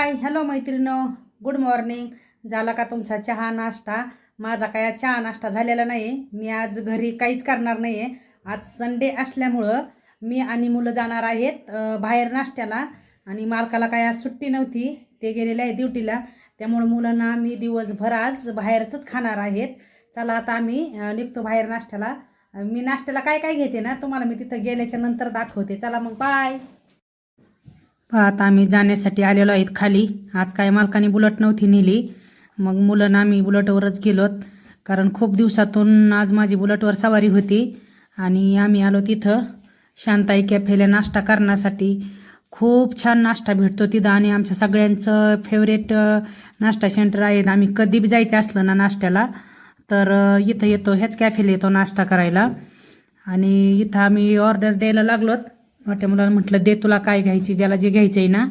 हाय hello मैत्रिणो, good morning. झाला का तुमचा चहा नाश्ता? माझा काय चहा नाश्ता झालेला नाही. मी आज घरी काहीच करणार नाही आहे. आज संडे असल्यामुळं मी आणि मुलं जाणार आहेत बाहेर नाश्त्याला. आणि मालकाला काय आज सुट्टी नव्हती, ते गेलेले आहे ड्युटीला. त्यामुळं मुलांना मी दिवसभर आज बाहेरच खाणार आहेत. चला आता आम्ही निघतो बाहेर नाश्त्याला. मी नाश्त्याला काय काय घेते ना तुम्हाला मी तिथं गेल्याच्या नंतर दाखवते. चला मग बाय. आता आम्ही जाण्यासाठी आलेलो आहेत खाली. आज काय मालकाने बुलट नव्हती नेली, मग मुलं आम्ही बुलटवरच गेलोत. कारण खूप दिवसातून आज माझी बुलटवर सवारी होती. आणि आम्ही आलो तिथं शांताई कॅफेला नाश्ता करण्यासाठी. खूप छान नाश्ता भेटतो तिथं आणि आमच्या सगळ्यांचं फेवरेट नाश्ता सेंटर आहे. आम्ही कधी बी जायचं असलं ना नाश्त्याला तर इथं येतो, ह्याच कॅफेला येतो नाश्ता करायला. आणि इथं आम्ही ऑर्डर द्यायला लागलोत. मोठ्या मुलाला म्हटलं दे तुला काय घ्यायची, ज्याला जे घ्यायचं आहे ना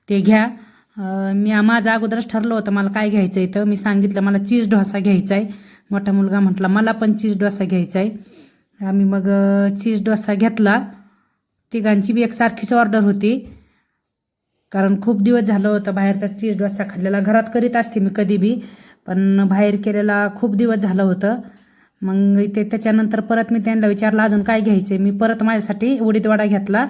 ते घ्या. मी माझं अगोदरच ठरलं होतं मला काय घ्यायचं आहे. तर मी सांगितलं मला चीज डोसा घ्यायचा आहे. मोठा मुलगा म्हटला मला पण चीज डोसा घ्यायचा आहे. आम्ही मग चीज डोसा घेतला. तिघांची बी एकसारखीच ऑर्डर होती, कारण खूप दिवस झालं होतं बाहेरचा चीज डोसा खाल्लेला. घरात करीत असते मी कधी बी, पण बाहेर केलेला खूप दिवस झालं होतं. मग इथे त्याच्यानंतर परत मी त्यांना विचारलं अजून काय घ्यायचं. मी परत माझ्यासाठी उडीद वडा घेतला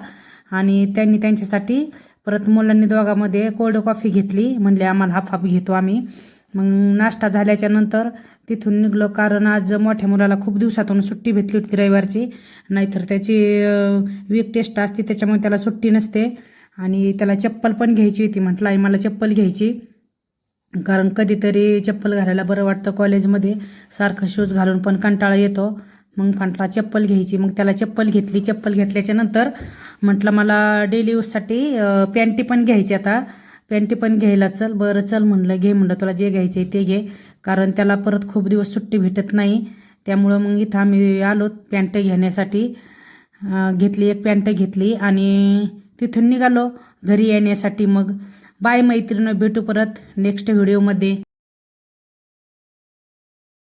आणि त्यांनी त्यांच्यासाठी परत मुलांनी दोघांमध्ये कोल्ड कॉफी घेतली. म्हणले आम्हाला हाफ हाफ घेतो आम्ही. मग नाश्ता झाल्याच्या नंतर तिथून निघलो, कारण आज मोठ्या मुलाला खूप दिवसातून सुट्टी भेटली होती रविवारची. नाहीतर त्याची वीक टेस्ट असते, त्याच्यामुळे त्याला सुट्टी नसते. आणि त्याला चप्पल पण घ्यायची होती. म्हटलं आई मला चप्पल घ्यायची, कारण कधीतरी चप्पल घालायला बरं वाटतं. कॉलेजमध्ये सारखं शूज घालून पण कंटाळा येतो. मग म्हटला चप्पल घ्यायची. मग त्याला चप्पल घेतली. चप्पल घेतल्याच्या नंतर म्हटलं मला डेली यूजसाठी पॅन्टी पण घ्यायची. आता पॅन्टी पण घ्यायला चल. बरं चल म्हणलं घे, म्हणलं तुला जे घ्यायचं आहे ते घे, कारण त्याला परत खूप दिवस सुट्टी भेटत नाही. त्यामुळं मग इथं आम्ही आलो पॅन्ट घेण्यासाठी. घेतली, एक पॅन्ट घेतली आणि तिथून निघालो घरी येण्यासाठी. मग बाय मैत्रिणी, भेटू परत नेक्स्ट व्हिडिओमध्ये.